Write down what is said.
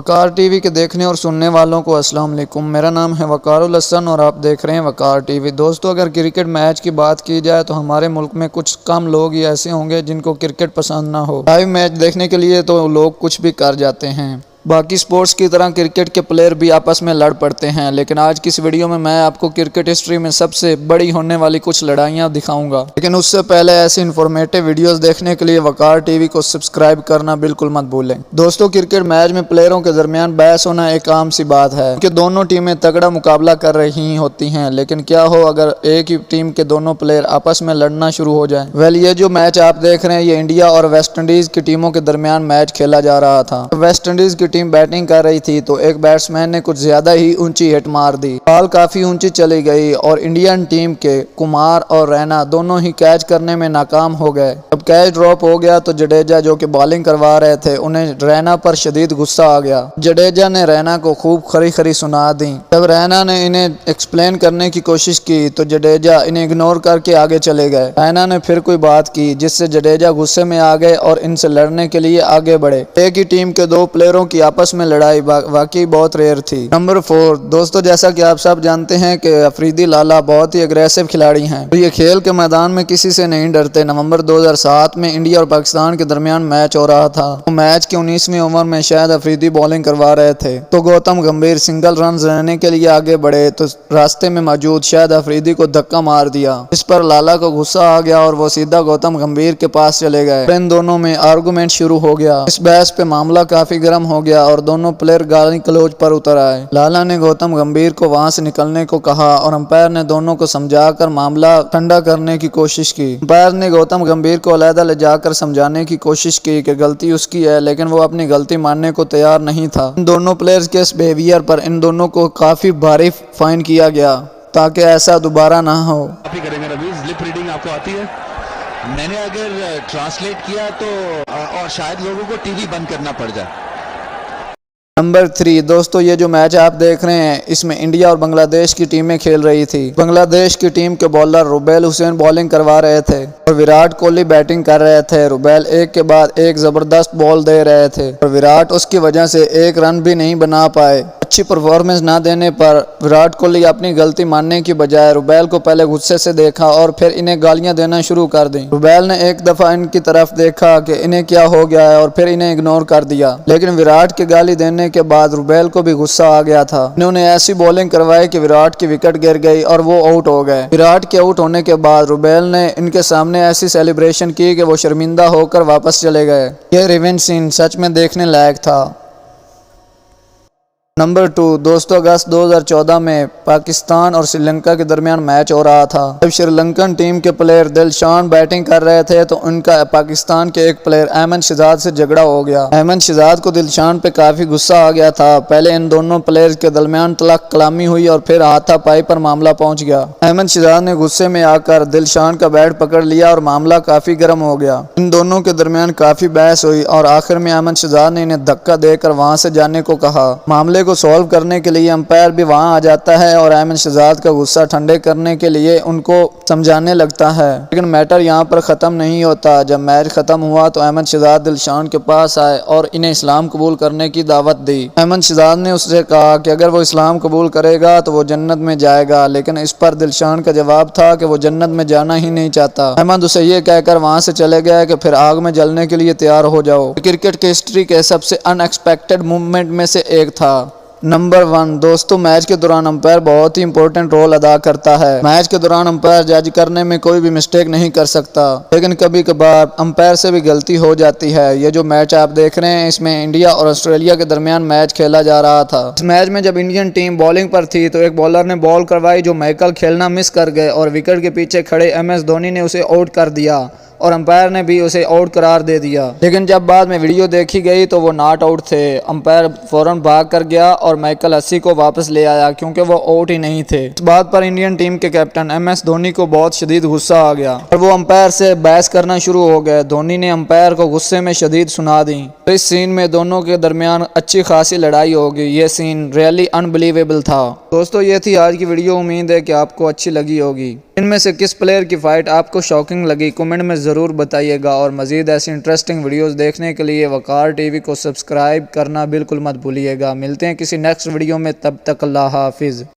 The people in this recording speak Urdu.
وقار ٹی وی کے دیکھنے اور سننے والوں کو السلام علیکم۔ میرا نام ہے وقار الحسن اور آپ دیکھ رہے ہیں وقار ٹی وی۔ دوستو، اگر کرکٹ میچ کی بات کی جائے تو ہمارے ملک میں کچھ کم لوگ ہی ایسے ہوں گے جن کو کرکٹ پسند نہ ہو۔ لائیو میچ دیکھنے کے لیے تو لوگ کچھ بھی کر جاتے ہیں۔ باقی سپورٹس کی طرح کرکٹ کے پلیئر بھی آپس میں لڑ پڑتے ہیں، لیکن آج کی اس ویڈیو میں آپ کو کرکٹ ہسٹری میں سب سے بڑی ہونے والی کچھ لڑائیاں دکھاؤں گا۔ لیکن اس سے پہلے ایسی انفارمیٹیو ویڈیوز دیکھنے کے لیے وقار ٹی وی کو سبسکرائب کرنا بالکل مت بھولیں۔ دوستو، کرکٹ میچ میں پلیئروں کے درمیان بحث ہونا ایک عام سی بات ہے کہ دونوں ٹیمیں تگڑا مقابلہ کر رہی ہوتی ہیں، لیکن کیا ہو اگر ایک ہی ٹیم کے دونوں پلیئر آپس میں لڑنا شروع ہو جائیں۔ یہ جو میچ آپ دیکھ رہے ہیں یہ انڈیا اور ویسٹ انڈیز کی ٹیموں کے درمیان میچ کھیلا جا رہا تھا۔ ویسٹ انڈیز کی ٹیم بیٹنگ کر رہی تھی تو ایک بیٹسمین نے کچھ زیادہ ہی اونچی ہٹ مار دی، بال کافی اونچی چلی گئی اور انڈین ٹیم کے کمار اور رینا دونوں ہی کیچ کرنے میں ناکام ہو گئے۔ جب کیچ ڈراپ ہو گیا تو جڈیجا جو کہ بالنگ کروا رہے تھے انہیں رینا پر شدید غصہ آ گیا۔ جڈیجا نے رینا کو خوب خری خری سنا دی۔ جب رینا نے انہیں ایکسپلین کرنے کی کوشش کی تو جڈیجا انہیں اگنور کر کے آگے چلے گئے۔ رینا نے پھر کوئی بات کی جس سے جڈیجا غصے میں آ گئے اور ان سے لڑنے کے لیے آگے بڑھے۔ ایک ہی ٹیم کے دو پلیئروں کی آپس میں لڑائی واقعی بہت ریئر تھی۔ نمبر 4، دوستو جیسا کہ آپ سب جانتے ہیں کہ افریدی لالا بہت ہی اگریسو کھلاڑی ہیں اور یہ کھیل کے میدان میں کسی سے نہیں ڈرتے۔ نومبر 2007 میں انڈیا اور پاکستان کے درمیان میچ ہو رہا تھا۔ میچ کی 19ویں اوور میں شاہد افریدی بالنگ کروا رہے تھے تو گوتم گمبھیر سنگل رنز لینے کے لیے آگے بڑھے تو راستے میں موجود شاہد افریدی کو دھکا مار دیا۔ اس پر لالا کو غصہ آ گیا اور وہ سیدھا گوتم گمبھیر کے پاس چلے گئے۔ ان دونوں میں آرگومنٹ شروع ہو گیا۔ اس بحث پہ معاملہ کافی گرم ہو گیا اور دونوں پلیئر گالی گلوچ پر اتر آئے۔ لالا نے گوتم گمبھیر کو وہاں سے نکلنے کو کہا اور امپائر نے دونوں کو سمجھا کر معاملہ ٹھنڈا کرنے کی کوشش کی۔ امپائر نے گوتم گمبھیر کو علیحدہ لے جا کر سمجھانے کی کوشش کی کہ غلطی اس کی ہے، لیکن وہ اپنی غلطی ماننے کو تیار نہیں تھا۔ ان دونوں پلیئرز کے اس بیہیویئر پر ان دونوں کو کافی بھاری فائن کیا گیا تاکہ ایسا دوبارہ نہ ہو۔ کریں گے رویز، لپ ریڈنگ آپ کو آتی ہے؟ میں نے اگر ٹرانسلیٹ کیا تو اور شاید لوگوں کو ٹی وی بند کرنا پڑ جائے۔ نمبر 3، دوستو یہ جو میچ آپ دیکھ رہے ہیں اس میں انڈیا اور بنگلہ دیش کی ٹیمیں کھیل رہی تھی۔ بنگلہ دیش کی ٹیم کے بولر روبیل حسین بالنگ کروا رہے تھے اور وراٹ کوہلی بیٹنگ کر رہے تھے۔ روبیل ایک کے بعد ایک زبردست بال دے رہے تھے اور وراٹ اس کی وجہ سے ایک رن بھی نہیں بنا پائے۔ اچھی پرفارمنس نہ دینے پر وراٹ کوہلی اپنی غلطی ماننے کی بجائے روبیل کو پہلے غصے سے دیکھا اور پھر انہیں گالیاں دینا شروع کر دیں۔ روبیل نے ایک دفعہ ان کی طرف دیکھا کہ انہیں کیا ہو گیا ہے اور پھر انہیں اگنور کر دیا، لیکن وراٹ کی گالی دینے کے بعد روبیل کو بھی غصہ آ گیا تھا۔ انہوں نے ایسی بالنگ کروائی کہ وراٹ کی وکٹ گر گئی اور وہ آؤٹ ہو گئے۔ وراٹ کے آؤٹ ہونے کے بعد روبیل نے ان کے سامنے ایسی سیلیبریشن کی کہ وہ شرمندہ ہو کر واپس چلے گئے۔ یہ ریونج سین سچ میں دیکھنے لائق تھا۔ نمبر 2، دوستو اگست 2014 میں پاکستان اور سری لنکا کے درمیان میچ ہو رہا تھا۔ جب شری لنکن ٹیم کے پلیئر دلشان بیٹنگ کر رہے تھے تو ان کا پاکستان کے ایک پلیئر ایمن شہزاد سے جھگڑا ہو گیا۔ ایمن شہزاد کو دلشان پہ کافی غصہ آ گیا تھا۔ پہلے ان دونوں پلیئرز کے درمیان تلخ کلامی ہوئی اور پھر ہاتھا پائی پر معاملہ پہنچ گیا۔ ایمن شہزاد نے غصے میں آ کر دلشان کا بیٹ پکڑ لیا اور معاملہ کافی گرم ہو گیا۔ ان دونوں کے درمیان کافی بحث ہوئی اور آخر میں ایمن شہزاد نے انہیں دھکا دے کر وہاں سے جانے کو کہا۔ معاملے کو سولو کرنے کے لیے امپائر بھی وہاں آ جاتا ہے اور ایمن شہزاد کا غصہ ٹھنڈے کرنے کے لیے ان کو سمجھانے لگتا ہے، لیکن میٹر یہاں پر ختم نہیں ہوتا۔ جب میچ ختم ہوا تو ایمن شہزاد دلشان کے پاس آئے اور انہیں اسلام قبول کرنے کی دعوت دی۔ ایمن شہزاد نے اس سے کہا کہ اگر وہ اسلام قبول کرے گا تو وہ جنت میں جائے گا، لیکن اس پر دلشان کا جواب تھا کہ وہ جنت میں جانا ہی نہیں چاہتا۔ احمد اسے یہ کہہ کر وہاں سے چلے گئے کہ پھر آگ میں جلنے کے لیے تیار ہو جاؤ۔ کرکٹ کی ہسٹری کے سب سے ان ایکسپیکٹڈ موومنٹ میں سے ایک تھا۔ نمبر 1، دوستو میچ کے دوران امپائر بہت ہی امپورٹنٹ رول ادا کرتا ہے۔ میچ کے دوران امپائر جج کرنے میں کوئی بھی مسٹیک نہیں کر سکتا، لیکن کبھی کبھار امپائر سے بھی غلطی ہو جاتی ہے۔ یہ جو میچ آپ دیکھ رہے ہیں اس میں انڈیا اور آسٹریلیا کے درمیان میچ کھیلا جا رہا تھا۔ اس میچ میں جب انڈین ٹیم بالنگ پر تھی تو ایک بالر نے بال کروائی جو مائیکل کھیلنا مس کر گئے اور وکٹ کے پیچھے کھڑے ایم ایس دھونی نے اسے آؤٹ کر دیا اور امپائر نے بھی اسے آؤٹ قرار دے دیا، لیکن جب بعد میں ویڈیو دیکھی گئی تو وہ ناٹ آؤٹ تھے۔ امپائر فوراً بھاگ کر گیا اور مائیکل ہسی کو واپس لے آیا کیونکہ وہ آؤٹ ہی نہیں تھے۔ اس بات پر انڈین ٹیم کے کیپٹن ایم ایس دھونی کو بہت شدید غصہ آ گیا اور وہ امپائر سے بحث کرنا شروع ہو گئے۔ دھونی نے امپائر کو غصے میں شدید سنا دی۔ اس سین میں دونوں کے درمیان اچھی خاصی لڑائی ہو گئی۔ یہ سین ریئلی انبلیویبل تھا۔ دوستو یہ تھی آج کی ویڈیو، امید ہے کہ آپ کو اچھی لگی ہوگی۔ ان میں سے کس پلیئر کی فائٹ آپ کو شاکنگ لگی کمنٹ میں ضرور بتائیے گا، اور مزید ایسی انٹرسٹنگ ویڈیوز دیکھنے کے لیے وقار ٹی وی کو سبسکرائب کرنا بالکل مت بھولیے گا۔ ملتے ہیں کسی نیکسٹ ویڈیو میں، تب تک اللہ حافظ۔